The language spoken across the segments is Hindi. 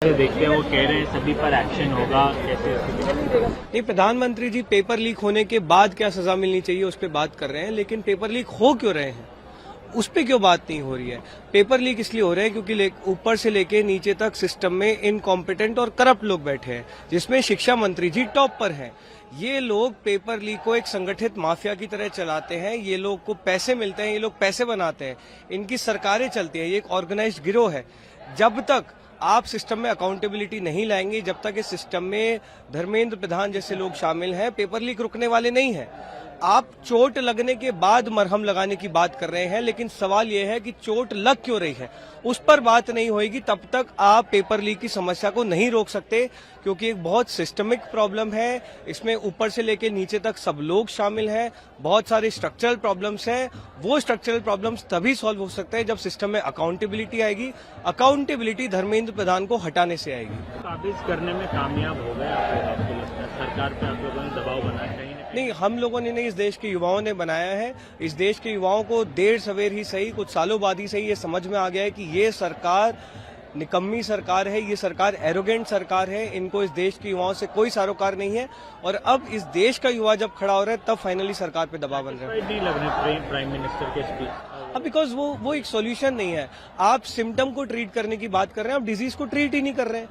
देखते हैं वो कह रहे हैं सभी पर एक्शन होगा, कैसे? नहीं, प्रधानमंत्री जी पेपर लीक होने के बाद क्या सजा मिलनी चाहिए उस पर बात कर रहे हैं, लेकिन पेपर लीक हो क्यों रहे हैं उस पर क्यों बात नहीं हो रही है। पेपर लीक इसलिए हो रहे हैं क्योंकि ऊपर से लेके नीचे तक सिस्टम में इनकॉम्पिटेंट और करप्ट लोग बैठे हैं, जिसमें शिक्षा मंत्री जी टॉप पर हैं। ये लोग पेपर लीक को एक संगठित माफिया की तरह चलाते हैं, ये लोग को पैसे मिलते हैं, ये लोग पैसे बनाते हैं, इनकी सरकारें चलती हैं, ये एक ऑर्गेनाइज्ड गिरोह है। जब तक आप सिस्टम में अकाउंटेबिलिटी नहीं लाएंगे, जब तक इस सिस्टम में धर्मेंद्र प्रधान जैसे लोग शामिल हैं, पेपर लीक रुकने वाले नहीं हैं। आप चोट लगने के बाद मरहम लगाने की बात कर रहे हैं, लेकिन सवाल यह है कि चोट लग क्यों रही है उस पर बात नहीं होगी तब तक आप पेपर लीक की समस्या को नहीं रोक सकते, क्योंकि एक बहुत सिस्टमिक प्रॉब्लम है। इसमें ऊपर से लेकर नीचे तक सब लोग शामिल हैं, बहुत सारे स्ट्रक्चरल प्रॉब्लम्स हैं। वो स्ट्रक्चरल प्रॉब्लम्स तभी सॉल्व हो सकते हैं जब सिस्टम में अकाउंटेबिलिटी आएगी। अकाउंटेबिलिटी धर्मेंद्र प्रधान को हटाने से आएगी। काबिज करने में कामयाब हो गए आपको लगता है? सरकार पे आप लोगों ने दबाव बनाया कहीं ना? नहीं, हम लोगों ने नहीं, इस देश के युवाओं ने बनाया है। इस देश के युवाओं को देर सवेर ही सही, कुछ सालों बाद ही सही, ये समझ में आ गया है कि ये सरकार निकम्मी सरकार है, ये सरकार एरोगेंट सरकार है। इनको इस देश के युवाओं से कोई सरोकार नहीं है, और अब इस देश का युवा जब खड़ा हो रहा है तब फाइनली सरकार पे दबाव बन रहा है। नहीं लग रहे प्राइम मिनिस्टर के स्पीच अब बिकॉज वो एक सॉल्यूशन नहीं है। आप सिम्टम को ट्रीट करने की बात कर रहे हैं, आप डिजीज को ट्रीट ही नहीं कर रहे हैं।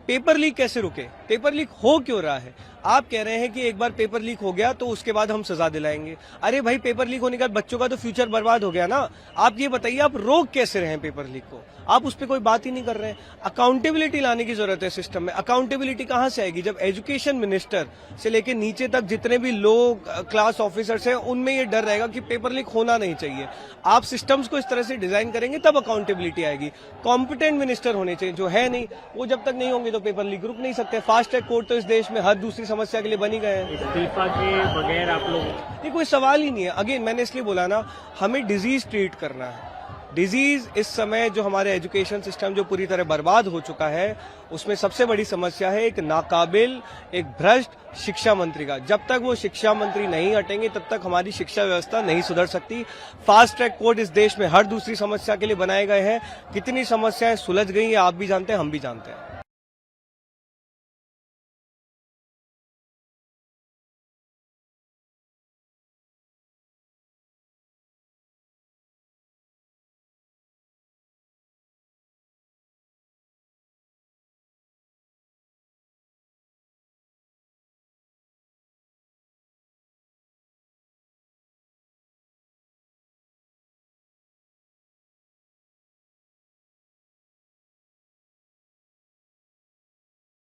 पेपर लीक कैसे रुके? पेपर लीक हो क्यों रहा है? आप कह रहे हैं कि एक बार पेपर लीक हो गया तो उसके बाद हम सजा दिलाएंगे। अरे भाई, पेपर लीक होने के बाद बच्चों का तो फ्यूचर बर्बाद हो गया ना। आप ये बताइए, आप रोक कैसे रहे हैं पेपर लीक को? आप उस पर कोई बात ही नहीं कर रहे हैं। अकाउंटेबिलिटी लाने की जरूरत है सिस्टम में। अकाउंटेबिलिटी कहां से आएगी? जब एजुकेशन मिनिस्टर से लेकर नीचे तक जितने भी लोग क्लास ऑफिसर्स हैं, उनमें ये डर रहेगा कि पेपर लीक होना नहीं चाहिए। आप सिस्टम्स को इस तरह से डिजाइन करेंगे तब अकाउंटेबिलिटी आएगी। कॉम्पिटेंट मिनिस्टर होने चाहिए, जो है नहीं, वो जब तक नहीं होंगे तो पेपर लीक रुक नहीं सकते। फास्ट ट्रैक कोर्ट तो इस देश में हर दूसरी समस्या के लिए बनी गए हैं। इस्तीफा के बगैर आप लोग? ये कोई सवाल ही नहीं है। अगेन मैंने इसलिए बोला ना, हमें डिजीज ट्रीट करना है। डिजीज इस समय जो हमारे एजुकेशन सिस्टम जो पूरी तरह बर्बाद हो चुका है, उसमें सबसे बड़ी समस्या है एक नाकाबिल, एक भ्रष्ट शिक्षा मंत्री का। जब तक वो शिक्षा मंत्री नहीं हटेंगे तब तक हमारी शिक्षा व्यवस्था नहीं सुधर सकती। फास्ट ट्रैक कोर्ट इस देश में हर दूसरी समस्या के लिए बनाए गए हैं। कितनी समस्याएं सुलझ गई हैं आप भी जानते हैं, हम भी जानते हैं।